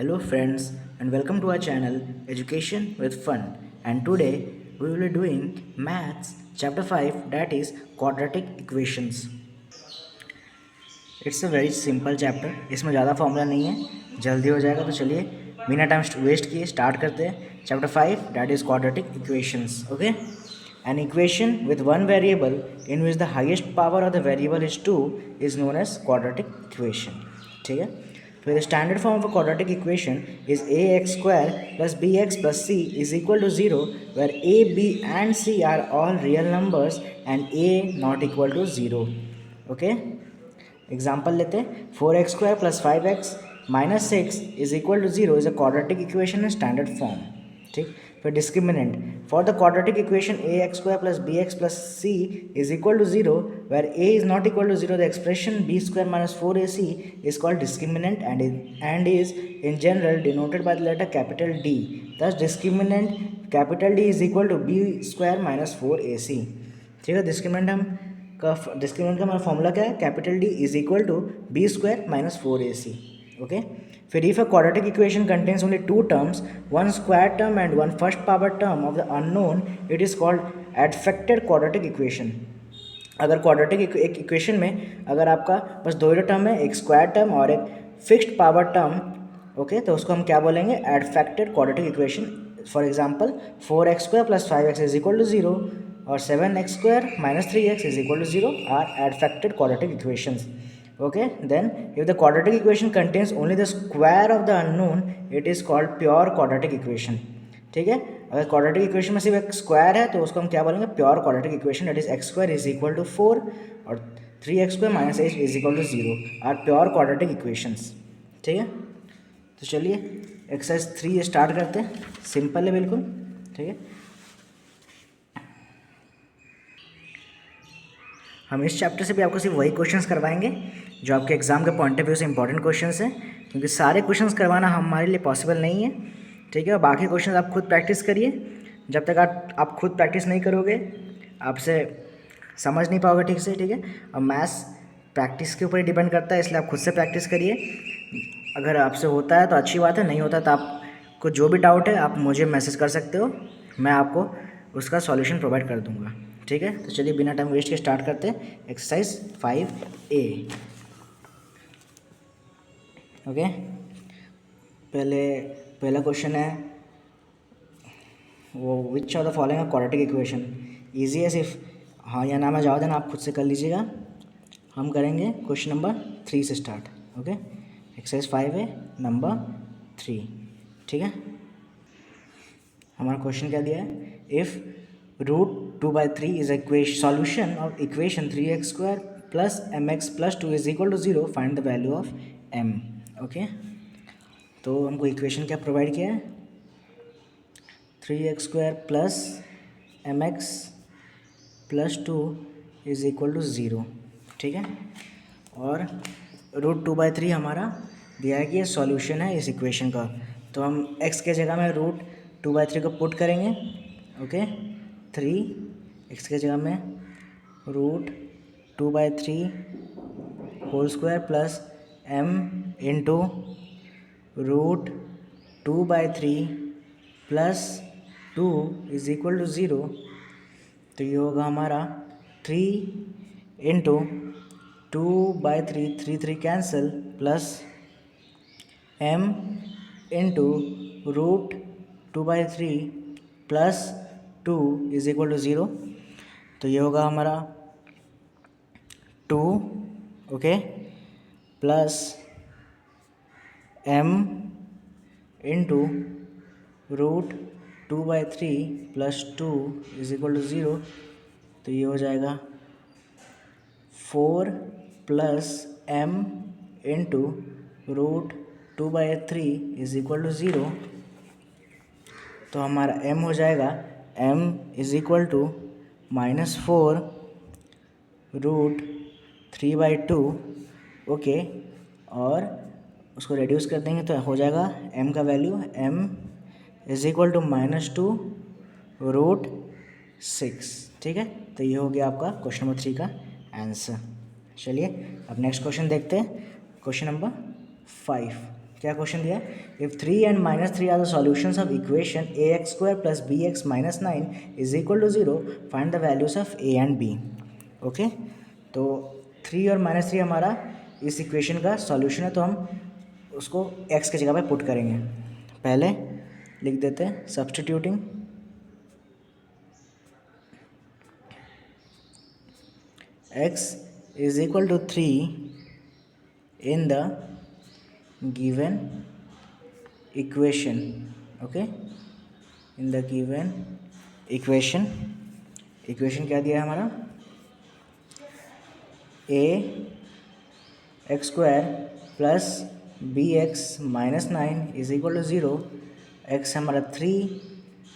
Hello friends and welcome to our channel Education with Fun, and today we will be doing Maths chapter 5, that is quadratic equations. It's a very simple chapter. इसमें ज़्यादा formula नहीं है, जल्दी हो जाएगा. तो चलिए बिना टाइम वेस्ट किए स्टार्ट करते हैं. Chapter 5 that is quadratic equations. Okay, an equation with one variable in which the highest power of the variable is 2 is known as quadratic equation. ठीक है. So the standard form of a quadratic equation is ax square plus bx plus c is equal to 0, where a, b and c are all real numbers and a not equal to 0. Okay. Example लेते हैं. 4x² + 5x - 6 is equal to 0 is a quadratic equation in standard form. ठीक. फिर discriminant for the quadratic equation ax² + bx + c is equal to 0 where a is not equal to 0 the expression b² - 4ac is called discriminant and is in general denoted by the letter capital D. thus discriminant capital D is equal to b² - 4ac. ठीक है. Discriminant का हमारा formula क्या है? Capital D is equal to b² - 4ac. Okay. फिर if a quadratic equation contains only two terms, one square term and one first power term of the unknown, it is called adfected quadratic equation. अगर quadratic एक equation में अगर आपका बस दो ही term है, एक स्क्वायर टर्म और एक फिक्स्ड पावर टर्म, ओके, तो उसको हम क्या बोलेंगे? Adfected quadratic equation. For example 4x² + 5x is equal to 0 और 7x² - 3x is equal to 0 are adfected quadratic equations. Okay, then if the quadratic equation contains only the square of the unknown, it is called pure quadratic equation. ठीक है. अगर quadratic equation में सिर्फ एक square है तो उसको हम क्या बोलेंगे? Pure quadratic equation. That is x² is equal to 4 और 3x² - 8 is equal to 0 are pure quadratic equations. ठीक है. तो चलिए एक्सरसाइज 3 स्टार्ट करते हैं. सिंपल है बिल्कुल. ठीक है. हम इस चैप्टर से भी आपको सिर्फ वही क्वेश्चंस करवाएंगे जो आपके एग्जाम के पॉइंट ऑफ व्यू से इंपॉर्टेंट क्वेश्चंस हैं, क्योंकि सारे क्वेश्चंस करवाना हमारे लिए पॉसिबल नहीं है. ठीक है. और बाकी क्वेश्चंस आप खुद प्रैक्टिस करिए. जब तक आप खुद प्रैक्टिस नहीं करोगे आपसे समझ नहीं पाओगे ठीक से. ठीक है. और मैथ्स प्रैक्टिस के ऊपर ही डिपेंड करता है, इसलिए आप खुद से प्रैक्टिस करिए. अगर आपसे होता है तो अच्छी बात है, नहीं होता तो आपको जो भी डाउट है आप मुझे मैसेज कर सकते हो, मैं आपको उसका सॉल्यूशन प्रोवाइड कर दूँगा. ठीक है. तो चलिए बिना टाइम वेस्ट के स्टार्ट करते हैं. Exercise 5A. ओके. पहला क्वेश्चन है वो which of the following quadratic equation. Easy है, सिर्फ हाँ या ना में जवाब देना, आप खुद से कर लीजिएगा. हम करेंगे क्वेश्चन नंबर 3 से start. Okay. Exercise 5A number 3. ठीक है. हमारा क्वेश्चन क्या दिया है? If √2/3 is a solution of equation 3x² plus mx plus 2 is equal to 0, find the value of m. Okay. तो हमको इक्वेशन क्या प्रोवाइड किया है? 3x² plus mx plus 2 is equal to 0. ठीक है. और √2/3 हमारा दिया है कि ये सॉल्यूशन है इस इक्वेशन का. तो हम x के जगह में √2/3 को पुट करेंगे. ओके. 3 x के जगह में √2/3 whole square plus m into √2/3 plus 2 is equal to 0. तो ये होगा हमारा 3 into 2/3, 3 cancel, plus m into √2/3 plus 2 is equal to 0. तो ये होगा हमारा 2, okay, plus m into √2/3 plus 2 is equal to 0. तो ये हो जाएगा 4 plus m into √2/3 is equal to 0. तो हमारा m हो जाएगा m is equal to -4 √3/2. Okay. और उसको रेड्यूस कर देंगे तो हो जाएगा m का value m is equal to -2 √6. ठीक है. तो ये हो गया आपका क्वेश्चन नंबर 3 का आंसर. चलिए अब नेक्स्ट क्वेश्चन देखते हैं. Question number 5. क्या क्वेश्चन दिया है, if 3 and -3 are the solutions of equation ax² + bx - 9 is equal to 0, find the values of a and b। Okay, तो 3 और -3 हमारा इस इक्वेशन का सॉल्यूशन है, तो हम उसको x की जगह पे पुट करेंगे। पहले लिख देते हैं substituting x is equal to 3 in the given equation। okay, in the given equation क्या दिया है हमारा, a x² plus b x minus 9 is equal to 0। x हमारा 3,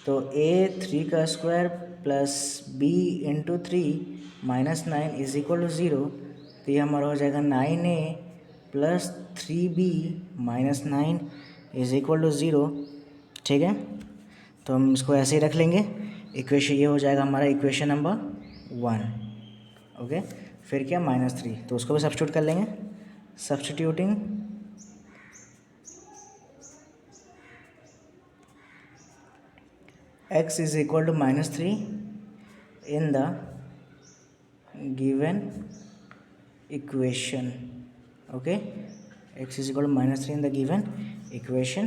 तो a 3 का square plus b into 3 minus 9 is equal to 0। तो ये हमारा हो जाएगा 9a plus 3b minus 9 is equal to 0। ठीक है, तो हम इसको ऐसे ही रख लेंगे। इक्वेशन ये हो जाएगा हमारा इक्वेशन नंबर 1। ओके, फिर क्या -3, तो उसको भी सब्स्टिट्यूट कर लेंगे। Substituting x is equal to -3 in the given equation। okay, x is equal to -3 in the given equation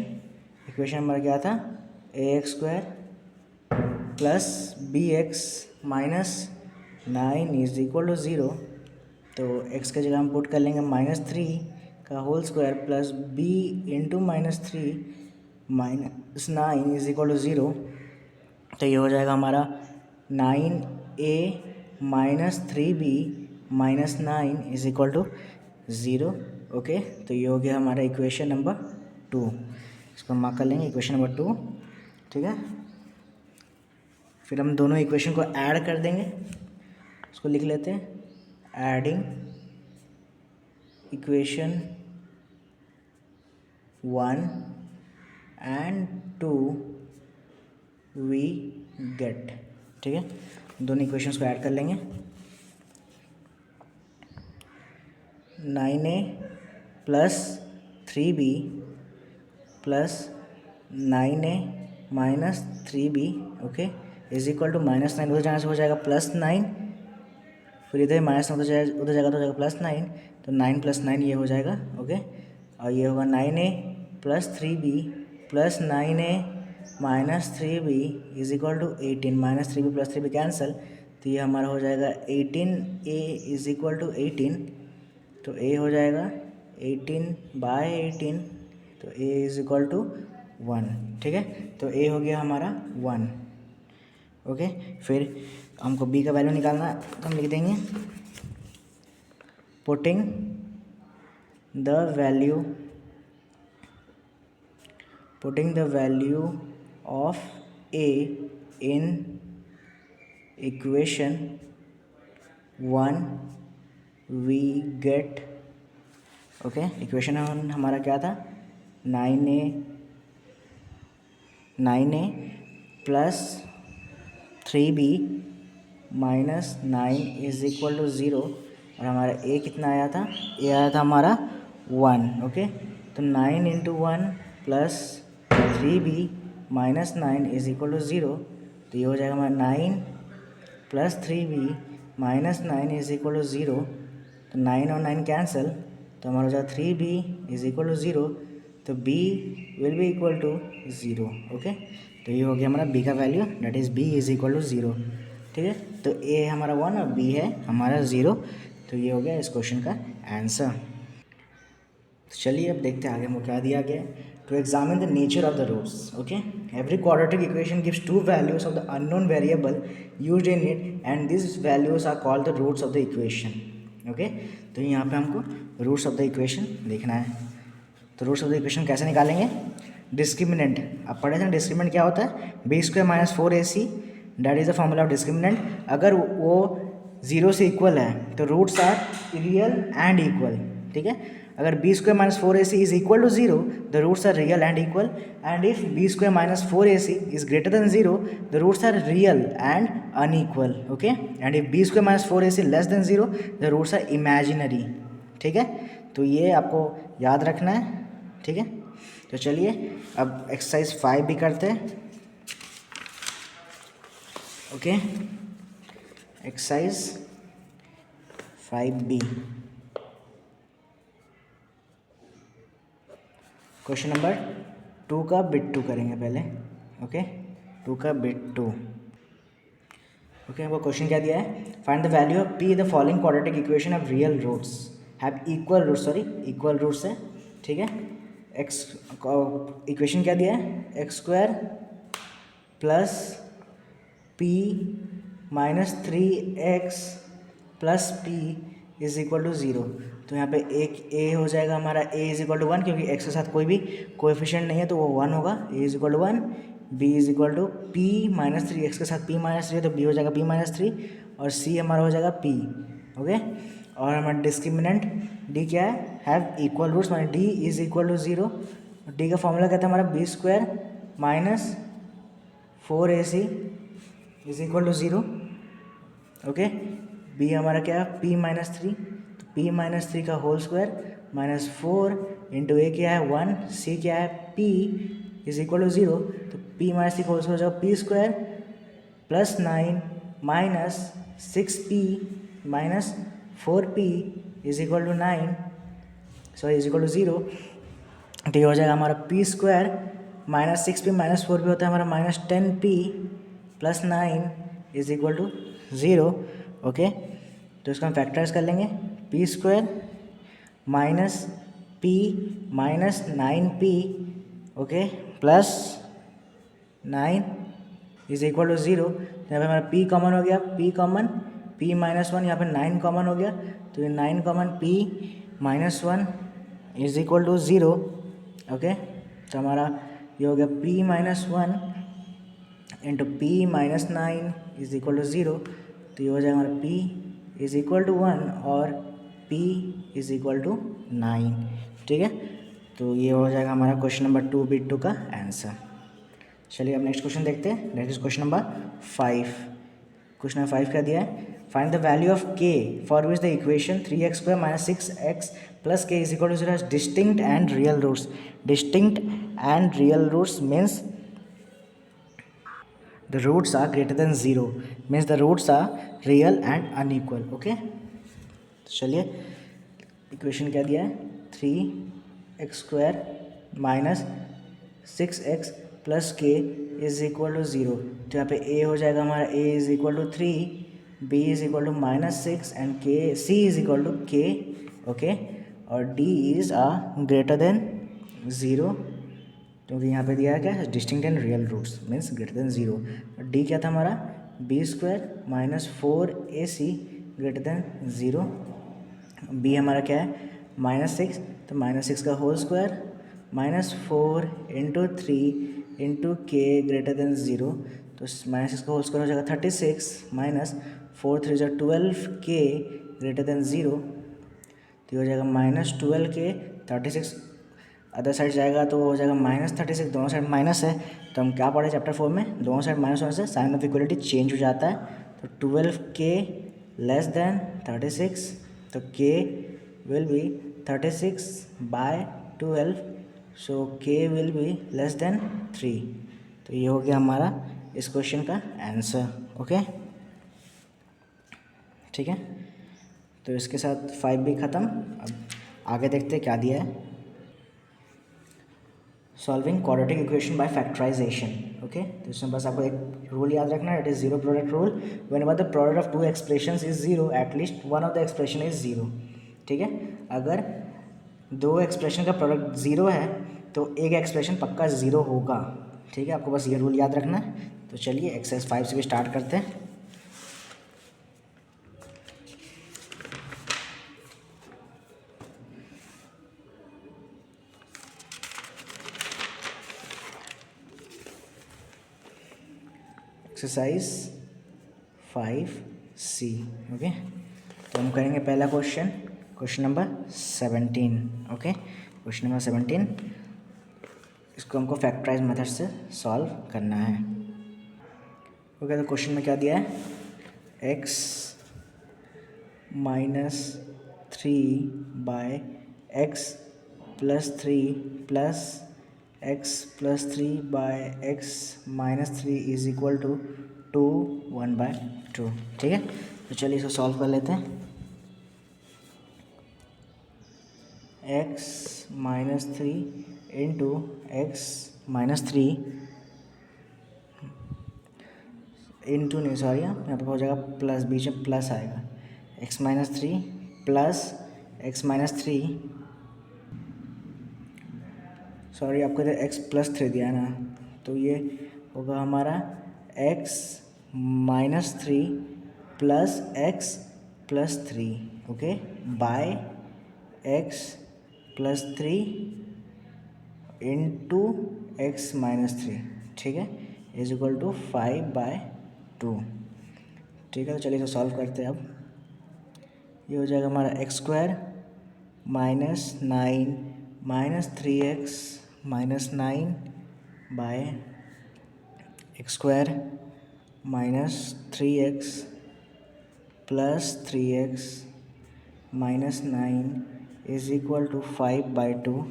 हमारा क्या था, ax² plus bx minus 9 is equal to 0। तो x की जगह हम पुट कर लेंगे -3 का whole square plus b into -3 minus 9 is equal to 0। तो ये हो जाएगा हमारा 9a minus 3b minus 9 is equal to 0। Okay, तो ये हो गया हमारा इक्वेशन नंबर 2। इसको हम मार्क कर लेंगे इक्वेशन नंबर 2। ठीक है, फिर हम दोनों इक्वेशन को ऐड कर देंगे। उसको लिख लेते हैं, adding equation 1 and 2 we get. ठीक है, दोनों इक्वेशंस को ऐड कर लेंगे। 9a plus 3b plus 9a minus 3b okay is equal to -9 उधर जाने से हो जाएगा +9, फिर इधर -9 उधर जाएगा तो हो जाएगा +9, तो 9 + 9 ये हो जाएगा। ओके, और ये होगा 9a plus 3b plus 9a minus 3b is equal to 18। -3b plus 3b cancel, तो ये हमारा हो जाएगा 18a इज इक्वल टू 18। तो a हो जाएगा 18/18, तो a इज इक्वल टू 1। ठीक है, तो a हो गया हमारा 1। ओके, फिर हमको b का वैल्यू निकालना है, तो हम लिख देंगे putting the value of a in equation 1 we get। Okay, equation हमारा क्या था, 9a plus 3b minus 9 is equal to 0। और हमारा a कितना आया था, a आया था हमारा 1। ओके, तो 9 into 1 plus 3b minus 9 is equal to 0। तो ये हो जाएगा हमारा 9 plus 3b minus 9 is equal to 0। तो 9 और 9 कैंसिल, तो हमारा हो जाएगा 3b इज इक्वल टू 0। तो b will be equal to 0। Okay, तो ये हो गया हमारा b का value, that is b is equal to 0। ठीक है, तो a हमारा 1 और b है हमारा 0। तो ये हो गया इस क्वेश्चन का आंसर। तो चलिए अब देखते हैं आगे हमको क्या दिया गया है। To examine the nature of the roots, okay? Every quadratic equation gives two values of the unknown variable used in it, and these values are called the roots of the equation, okay? तो यहाँ पे हमको roots of the equation देखना है। तो roots of the equation कैसे निकालेंगे, discriminant अब पढ़े थे। डिस्क्रिमिनेंट क्या होता है, b² - 4ac, that is the formula of discriminant. अगर वो 0 से इक्वल है तो roots are real and equal. ठीक है, अगर b² - 4ac is equal to 0, the roots are real and equal, and if b² - 4ac is greater than 0, the roots are real and unequal, okay? And if b² - 4ac less than 0, the roots are imaginary। ठीक है, तो ये आपको याद रखना है। ठीक है, तो चलिए अब एक्सरसाइज 5 भी करते हैं। Okay, exercise 5B, question number 2 का बिट 2 करेंगे पहले। ओके, 2 का बिट 2। ओके, वो क्वेश्चन क्या दिया है, find the value of p the following quadratic equation of real roots have equal roots, sorry equal roots है, ठीक है। एक्स इक्वेशन क्या दिया है, x square plus p minus 3x plus p is equal to 0। तो यहाँ पे एक ए हो जाएगा हमारा, a इज इक्वल टू 1, क्योंकि x के साथ कोई भी कोएफिशिएंट नहीं है तो वो 1 होगा, a is equal to 1, b is equal to p minus 3, x के साथ p माइनस 3 है तो b हो जाएगा p माइनस 3, और c हमारा हो जाएगा p। ओके, और हमारा डिस्क्रिमिनेंट d क्या है, हैव इक्वल रूट्स, माने d is equal to 0। d का फॉर्मूला क्या था हमारा, b square minus 4ac is equal to 0। Okay, b हमारा क्या है, p माइनस 3, तो p माइनस 3 का whole square minus 4 into a क्या है 1, c क्या है p इज इक्वल टू 0। तो p माइनस 3 का होल स्क्वायर हो जाएगा p square plus 9 minus 6p minus 4p is equal to 9, sorry is equal to 0। तो ये हो जाएगा हमारा P square minus 6p minus 4p होता है हमारा minus 10p plus 9 is equal to 0। Okay, तो इसको हम फैक्टराइज कर लेंगे, p square minus p minus 9p, okay, plus 9 is equal to 0। तो यहाँ पे हमारा p कॉमन हो गया, p कॉमन, p माइनस 1, यहाँ पे 9 कॉमन हो गया, तो ये 9 common p minus 1 is equal to 0। Okay, तो हमारा ये हो गया p minus 1 into p minus 9 is equal to 0। तो ये हो जाएगा हमारा p इज इक्वल टू 1 और p इज इक्वल टू 9, ठीक है। तो ये हो जाएगा हमारा क्वेश्चन नंबर 2B2 का आंसर। चलिए अब नेक्स्ट क्वेश्चन देखते हैं, next question number 5। Question number 5 क्या दिया है, find the value of k for which the equation 3x square minus 6x plus k is equal to 0 has distinct and real roots. Distinct and real roots means the roots are greater than 0, means the roots are real and unequal। Okay, तो चलिए equation क्या दिया है, 3x square minus 6x plus k is equal to 0। तो यहाँ पे a हो जाएगा हमारा, a is equal to 3, b is equal to minus 6 and k, c is equal to k। Okay, और d इज ग्रेटर देन 0, क्योंकि यहाँ पे दिया है क्या है, distinct and real roots means greater than 0। D क्या था हमारा, b square minus 4ac greater than 0। B हमारा क्या है माइनस 6, तो माइनस 6 का whole square minus 4 into 3 into k greater than 0। तो माइनस 6 का होल स्क्वायर हो जाएगा 36 माइनस 4 3 जो 12 के ग्रेटर देन 0। तो ये हो जाएगा माइनस 12 के, 36 अदर साइड जाएगा तो हो जाएगा माइनस 36, दोनों साइड माइनस है। तो हम क्या पढ़े चैप्टर 4 में, दोनों साइड माइनस होने से साइन ऑफ इक्वलिटी चेंज हो जाता है। तो 12k लेस देन 36, तो k will be 36 by 12, so k will be less than 3। तो ये हो गया हमारा इस क्वेश्चन का आंसर। ओके, ठीक है, तो इसके साथ 5B ख़त्म। अब आगे देखते हैं क्या दिया है, solving quadratic equation by factorisation. Okay, तो इसमें बस आपको एक रूल याद रखना है, it is zero product rule. Whenever the product of two expressions is zero at least one of the expression is zero. ठीक है, अगर दो एक्सप्रेशन का प्रोडक्ट ज़ीरो है तो एक एक्सप्रेशन पक्का ज़ीरो होगा। ठीक है, आपको बस ये रूल याद रखना है। तो चलिए एक्सरसाइज 5 से भी स्टार्ट करते हैं। Exercise 5C। ओके, तो हम करेंगे पहला question, question number 17। Okay, question number 17, इसको हमको फैक्टराइज मेथड से सॉल्व करना है। ओके, तो क्वेश्चन में क्या दिया है, x -3 by x +3 plus x plus 3 by x minus 3 is equal to 2 1/2। ठीक है, तो चलिए इसको सॉल्व कर लेते हैं। x minus 3 into x minus 3 into नहीं सॉरी यहाँ पे हो जाएगा प्लस, बीच में प्लस आएगा, x minus 3 plus x minus 3, sorry आपको इधर x प्लस 3 दिया ना, तो ये होगा हमारा x minus 3 plus x plus 3, okay, by x plus 3 into x minus 3। ठीक है, इज इक्वल टू 5/2। ठीक है, तो चलिए इसे सॉल्व करते हैं। अब ये हो जाएगा हमारा x² minus 9 minus 3x minus 9 by x² minus 3x plus 3x minus 9 is equal to 5/2।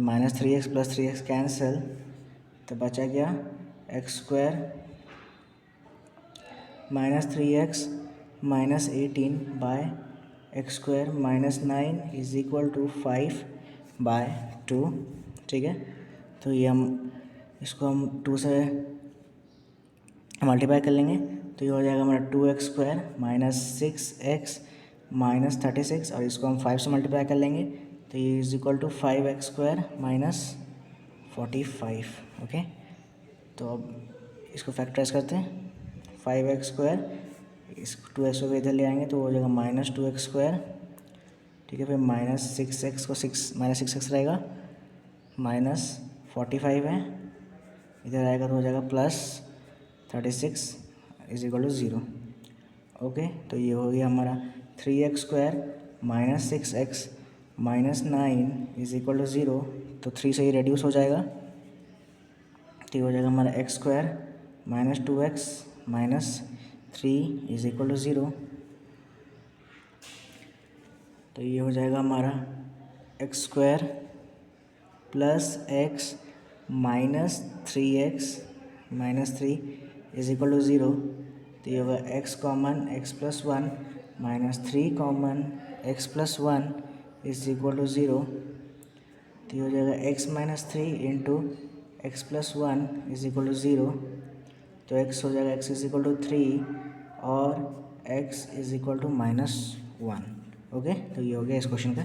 Minus 3x plus 3x cancel, तो बचा क्या x² minus 3x minus 18 by x² minus 9 is equal to 5/2। ठीक है, तो ये इसको हम 2 से मल्टीप्लाई कर लेंगे, तो ये हो जाएगा हमारा 2x² माइनस 6x माइनस 36, और इसको हम 5 से मल्टीप्लाई कर लेंगे, तो ये is equal to 5x² minus 45। Okay, तो अब इसको फैक्टराइज करते हैं। 5x², इस 2x को इधर ले आएंगे तो हो जाएगा माइनस 2x²। ठीक है, फिर माइनस 6x को 6 माइनस 6x रहेगा, माइनस 45 है, इधर आएगा तो हो जाएगा plus 36 is equal to 0। Okay, तो ये हो गया हमारा 3x² minus 6x minus 9 is equal to 0, तो 3 से ही रेड्यूस हो जाएगा, तो ये हो जाएगा हमारा x² minus 2x minus 3 is equal to 0, तो ये हो जाएगा हमारा x² plus x minus 3x minus 3 is equal to 0, तो ये होगा x common x plus 1 minus 3 common x plus 1 is equal to 0, तो ये हो जाएगा x minus 3 into x plus 1 is equal to 0, तो x हो जाएगा x इज इक्वल टू 3 और x is equal to -1। Okay, तो ये हो गया इस क्वेश्चन का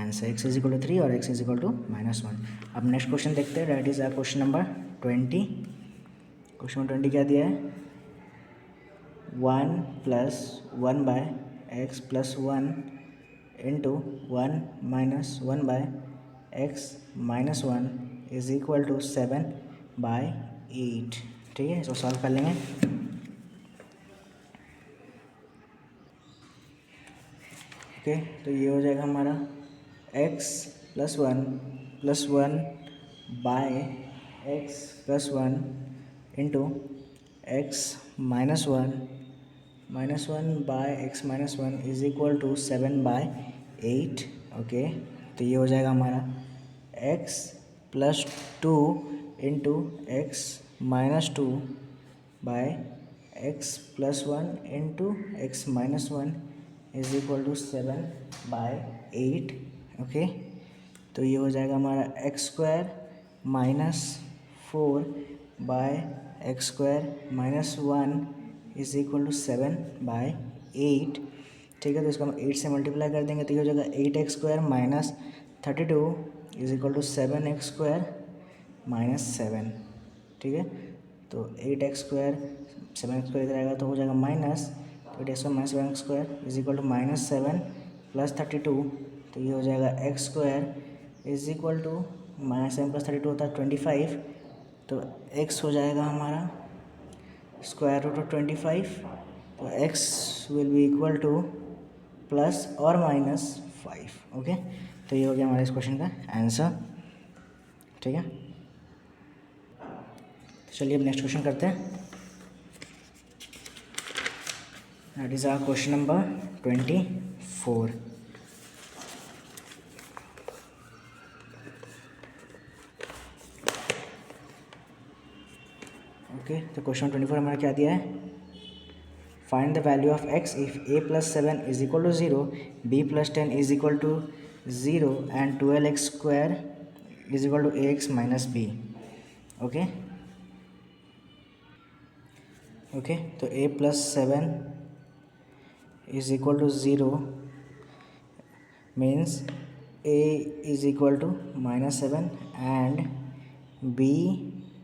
answer, x is equal to 3 और x इज इक्वल टू -1। अब नेक्स्ट क्वेश्चन देखते हैं, that is our question number 20। Question number 20 क्या दिया है, 1 plus 1 by x plus 1 into 1 minus 1 by x minus 1 is equal to 7/8। ठीक है, इसको सॉल्व कर लेंगे। ओके, तो ये हो जाएगा हमारा x plus 1 by x plus 1 into x minus 1 by x minus 1 is equal to 7/8। Okay, तो ये हो जाएगा हमारा x plus 2 into x minus 2 by x plus 1 into x minus 1 is equal to 7/8। Okay, तो ये हो जाएगा हमारा x² minus 4 by x² minus 1 is equal to 7/8। ठीक है, तो इसको हम 8 से मल्टीप्लाई कर देंगे, तो ये हो जाएगा 8x² minus 32 is equal to 7x² minus 7। ठीक है, तो 8x² 7x² इधर आएगा तो हो जाएगा माइनस, तो 8x² minus 7x² is equal to -7 plus 32, तो ये हो जाएगा x² is equal to -7 plus 32 होता है 25, तो x हो जाएगा हमारा स्क्वायर रूट ऑफ 25, तो x will be equal two plus और माइनस 5। ओके, तो ये हो गया हमारे इस क्वेश्चन का आंसर। ठीक है, तो चलिए अब नेक्स्ट क्वेश्चन करते हैं, that is our question number 24। Okay, तो क्वेश्चन 24 हमारा क्या दिया है, find the value of x if a plus 7 is equal to 0, b plus 10 is equal to 0 and 12x square is equal to ax minus b। Okay okay, तो a plus 7 is equal to 0 means a is equal to -7 and b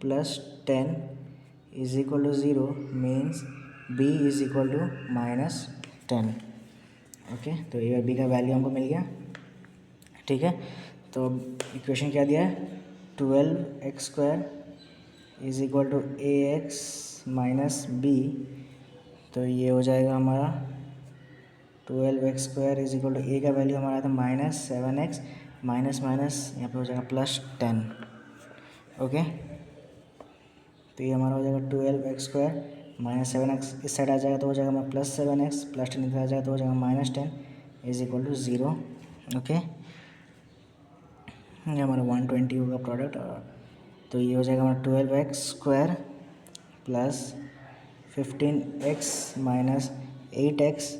plus 10 is equal to 0 means b is equal to -10। Okay, तो ए और B का value हमको मिल गया। ठीक है, तो equation क्या दिया है, 12x² is equal to ax minus b, तो ये हो जाएगा हमारा 12x² इज इक्वल टू ए का वैल्यू हमारा था -7x माइनस माइनस यहाँ पे हो जाएगा +10। ओके, तो ये हमारा हो जाएगा 12x² -7x इस साइड आ जाएगा तो हो जाएगा हमारा +7x +10 इधर आ जाएगा तो हो जाएगा -10 इज इक्वल टू 0। ओके, ये हमारा 120 होगा प्रोडक्ट, तो ये हो जाएगा हमारा 12x² plus 15x minus 8x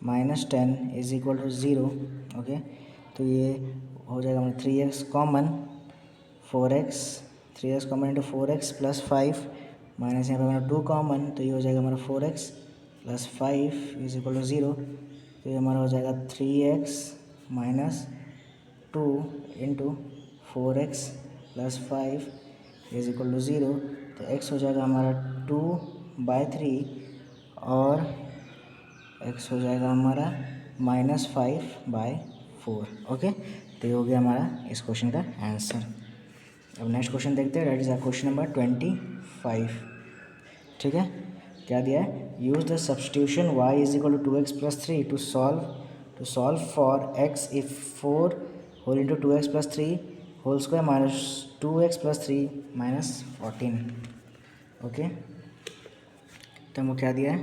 minus 10 is equal to 0। Okay, तो ये हो जाएगा हमारा 3x common 4x 3x common into 4x plus 5 minus यहाँ पे हमारा 2 कॉमन, तो ये हो जाएगा हमारा 4x plus 5 is equal to 0। तो ये हमारा हो जाएगा 3x minus 2 into 4x plus 5 is equal to 0। तो x हो जाएगा हमारा 2/3 और x हो जाएगा हमारा -5/4। ओके, तो ये हो गया हमारा इस क्वेश्चन का आंसर। अब नेक्स्ट क्वेश्चन देखते हैं, दैट इज क्वेश्चन नंबर 25। ठीक है, क्या दिया है, use the substitution y is equal to 2x plus 3 to solve for x if 4 whole into 2x plus 3 whole square minus 2x plus 3 minus 14। Okay, तो हमको क्या दिया है,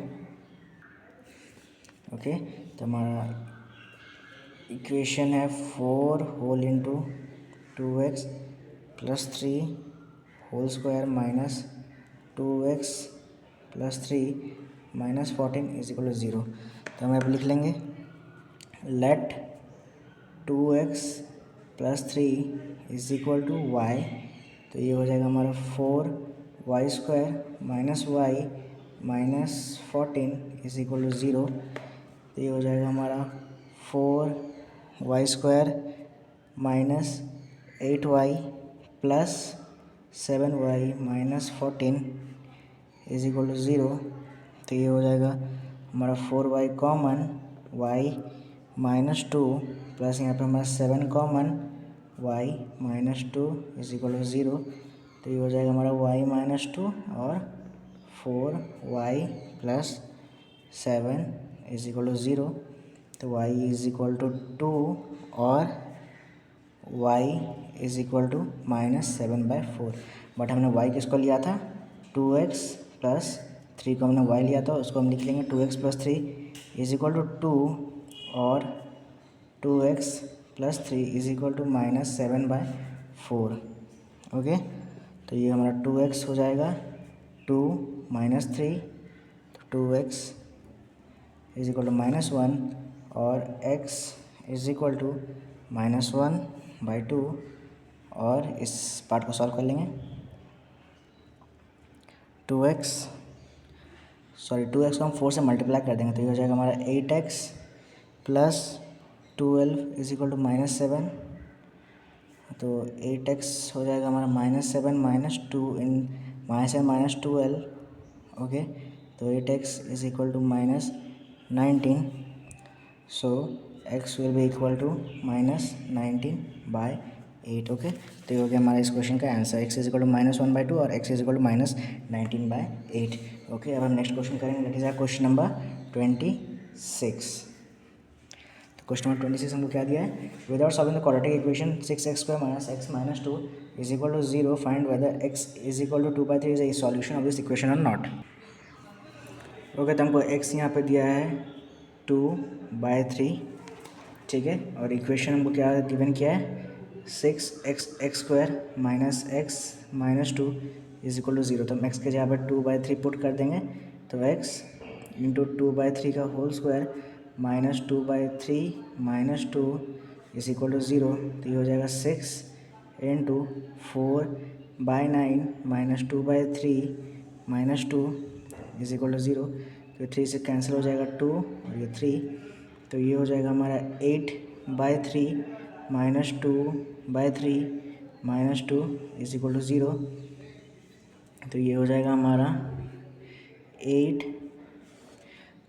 ओके, तो हमारा इक्वेशन है 4 whole into 2x plus 3 whole square minus 2x plus 3 minus 14 is equal to 0। तो हम यहाँ पर लिख लेंगे let 2x plus 3 is equal to y, तो ये हो जाएगा हमारा 4y² minus y minus 14 is equal to 0। तो ये हो जाएगा हमारा 4y² minus 8y plus 7y minus 14 is equal to 0। तो ये हो जाएगा हमारा 4y common y minus 2 plus यहाँ पे हमारा 7 common y minus 2 is equal to 0। तो ये हो जाएगा हमारा y माइनस 2 और 4y plus 7 is equal to 0। तो y इज इक्वल टू 2 और y is equal to -7/4। But हमने y किसको लिया था, 2x प्लस 3 को हमने y लिया था, उसको हम लिख लेंगे 2x plus 3 is equal to 2 और 2x plus 3 is equal to -7/4। Okay, तो ये हमारा 2x हो जाएगा 2 माइनस 3, तो 2x इज इक्वल टू -1 और x इज इक्वल टू -1/2 और इस पार्ट को सॉल्व कर लेंगे। 2x को हम 4 से मल्टीप्लाई कर देंगे, तो ये हो जाएगा हमारा 8x plus 12 is equal to -7। तो 8x हो जाएगा हमारा -7 माइनस 2 इन -7 माइनस 12। ओके, तो 8x is equal to -19, so x will be equal to -19/8। Okay, तो ये हो गया हमारा इस क्वेश्चन का answer, x is equal to -1/2 और x is equal to -19/8। Okay, अब हम नेक्स्ट क्वेश्चन करेंगे, दैट इज क्वेश्चन नंबर 26। तो क्वेश्चन नंबर 26 हमको क्या दिया है, without solving the quadratic equation 6x² minus x minus 2 is equal to 0 find whether x is equal to 2/3 is a solution of this equation और not. Okay, तो हमको x यहाँ पे दिया है 2/3। ठीक है, और इक्वेशन हमको क्या गिवन किया है, 6x² minus x minus 2 is equal to 0। तो हम एक्स के जगह पर 2/3 पुट कर देंगे, तो एक्स इंटू 2/3 का whole square minus 2/3 minus 2 is equal to 0। तो ये हो जाएगा 6 into 4/9 minus 2/3 minus 2 is equal to 0। तो 3 से कैंसिल हो जाएगा 2 और ये 3। तो ये हो जाएगा हमारा 8/3 minus 2/3 minus 2 is equal to 0। तो ये हो जाएगा हमारा 8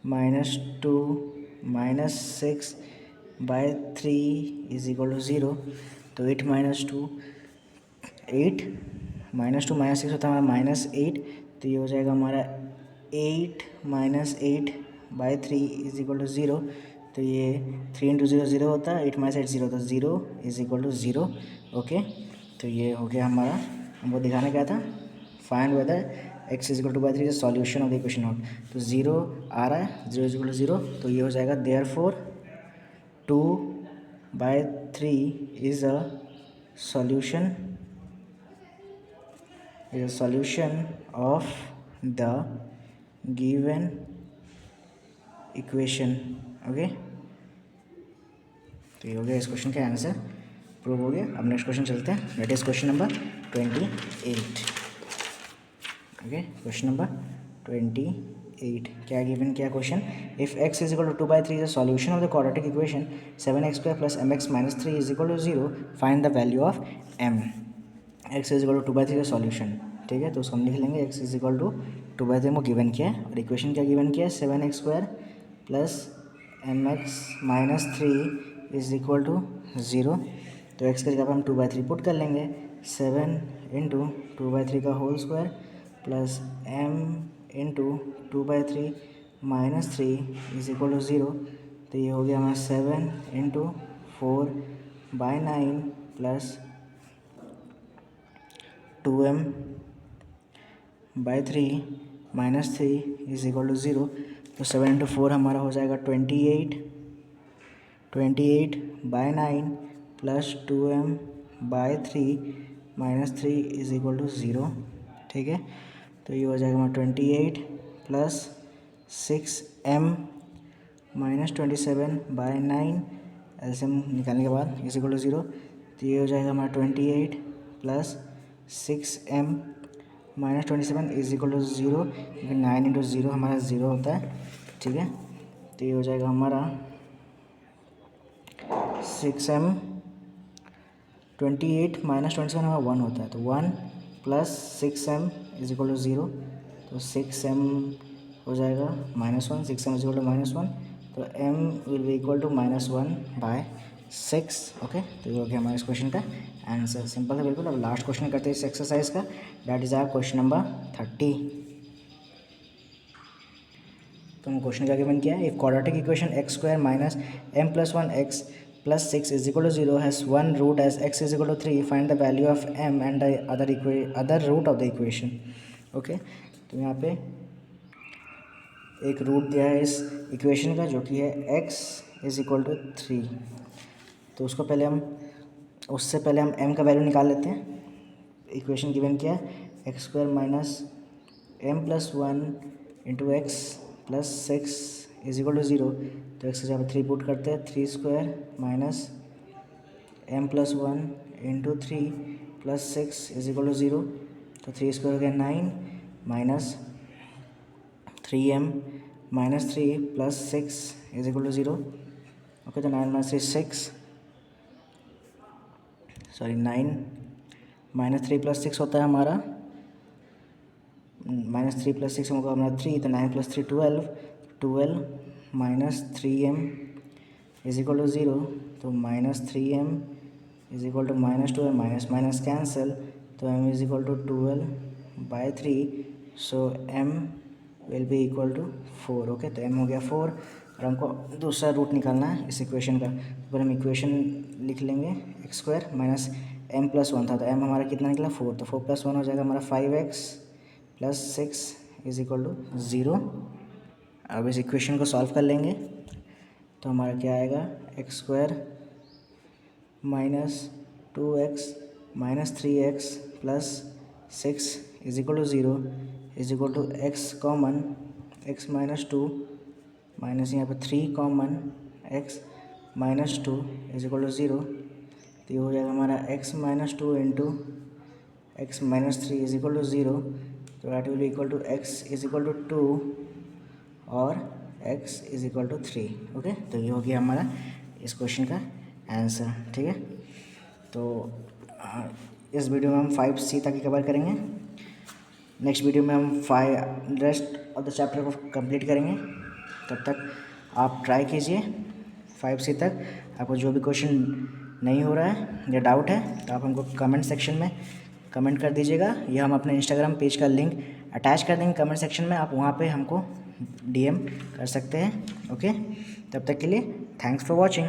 minus 2 minus 6/3 is equal to 0। तो 8 माइनस 2 माइनस 6 होता है हमारा -8। तो ये हो जाएगा हमारा 8 माइनस 8/3 इज इक्वल टू 0। तो ये 3 इंटू 0 0 होता है, 8 माइनस 8 0 होता है, 0 इज इक्वल टू 0। ओके, तो ये हो गया हमारा। हमको दिखाना क्या था, find whether x is equal to 2/3 is solution of the equation not. तो 0 आ रहा है, 0 इज इक्वल टू 0। तो ये हो जाएगा therefore 2/3 is a solution of the given equation। Okay, तो ये हो गया इस क्वेश्चन का आंसर, प्रूव हो गया। अब नेक्स्ट क्वेश्चन चलते हैं, that is question number 28। Okay, question number 28 क्या गिवन, क्या question, if x is equal to 2/3 is a solution of the quadratic equation 7x² plus mx minus 3 is equal to 0, find the value of m। x is equal to 2/3 का solution, ठीक है। तो उसको हम लिख लेंगे, x is equal to 2/3 को given किया है और इक्वेशन क्या गिवन किया है, 7x² plus mx minus 3 is equal to 0। तो x की जगह पर हम 2/3 पुट कर लेंगे, 7 इंटू 2/3 का whole square plus m into 2/3 minus 3 is equal to 0। तो ये हो गया हमारा 7 into 4/9 plus 2m/3 minus 3 is equal to 0। तो 7 इंटू 4 हमारा हो जाएगा 28/9 plus 2m/3 minus 3 is equal to 0, ठीक है। तो ये हो जाएगा हमारा 28 प्लस 6m माइनस 27/9 एलसीएम निकालने के बाद इज इक्वल टू 0। तो ये हो जाएगा हमारा 28 plus 6m minus 27 is equal to 0, क्योंकि 9 इंटू 0 हमारा 0 होता है, ठीक है। तो ये हो जाएगा हमारा 6m, 28 माइनस 27 हमारा 1 होता है, तो 1 plus 6m is equal to 0। तो 6m हो जाएगा -1, 6m इज इक्वल टू -1। तो m will be equal to -1/6। Okay, तो ये हो गया हमारे इस क्वेश्चन का आंसर, सिंपल है बिल्कुल। अब लास्ट क्वेश्चन करते हैं इस एक्सरसाइज का, that is our question number 30। तो हम क्वेश्चन क्या गिवन किया है, if quadratic equation x² minus m plus 1x plus 6 is equal to 0 has one root as x is equal to 3, find the value of m and the other root of the equation. Okay, तो यहाँ पे एक root दिया है इस equation का, जो कि है x इज इक्वल टू 3। तो उससे पहले हम m का वैल्यू निकाल लेते हैं। इक्वेशन गिवन किया है x² minus m plus 1 into x plus 6 is equal to 0। तो x की जगह 3 पुट करते हैं, 3² minus m plus 1 into 3 plus 6 is equal to 0। तो 3² हो गया 9 minus 3m minus 3 plus 6 is equal to 0। Okay, तो 9 माइनस 3 6, सॉरी 9 माइनस 3 प्लस 6 होता है हमारा, -3 प्लस 6 होगा हमारा 3, तो 9 plus 3 12 minus 3m is equal to 0। तो -3m is equal to -2m, minus minus cancel, तो m is equal to 12/3। So m will be equal to 4। Okay, तो m हो गया 4 और हमको दूसरा रूट निकालना है इस इक्वेशन का। तो हम इक्वेशन लिख लेंगे, x² माइनस m प्लस 1 था, तो m हमारा कितना निकला 4, तो 4 प्लस 1 हो जाएगा हमारा 5x plus 6 is equal to 0। अब इस इक्वेशन को सॉल्व कर लेंगे, तो हमारा क्या आएगा, x² minus 2x minus 3x plus 6 is equal to 0 is equal to x common x minus 2 minus यहाँ पे 3 common x minus 2 is equal to 0। तो ये हो जाएगा हमारा x minus 2 into x minus 3 is equal to 0। तो that will equal to x is equal to 2 और x is equal to 3। Okay, तो ये हो गया हमारा इस क्वेश्चन का आंसर। ठीक है, तो इस वीडियो में हम 5C तक ही कवर करेंगे। नेक्स्ट वीडियो में हम रेस्ट ऑफ द चैप्टर को कंप्लीट करेंगे। तब तक आप ट्राई कीजिए 5C तक। आपको जो भी क्वेश्चन नहीं हो रहा है या डाउट है तो आप हमको कमेंट सेक्शन में कमेंट कर दीजिएगा, या हम अपने इंस्टाग्राम पेज का लिंक अटैच कर देंगे कमेंट सेक्शन में, आप वहाँ पे हमको DM कर सकते हैं। ओके, तब तक के लिए थैंक्स फॉर वॉचिंग।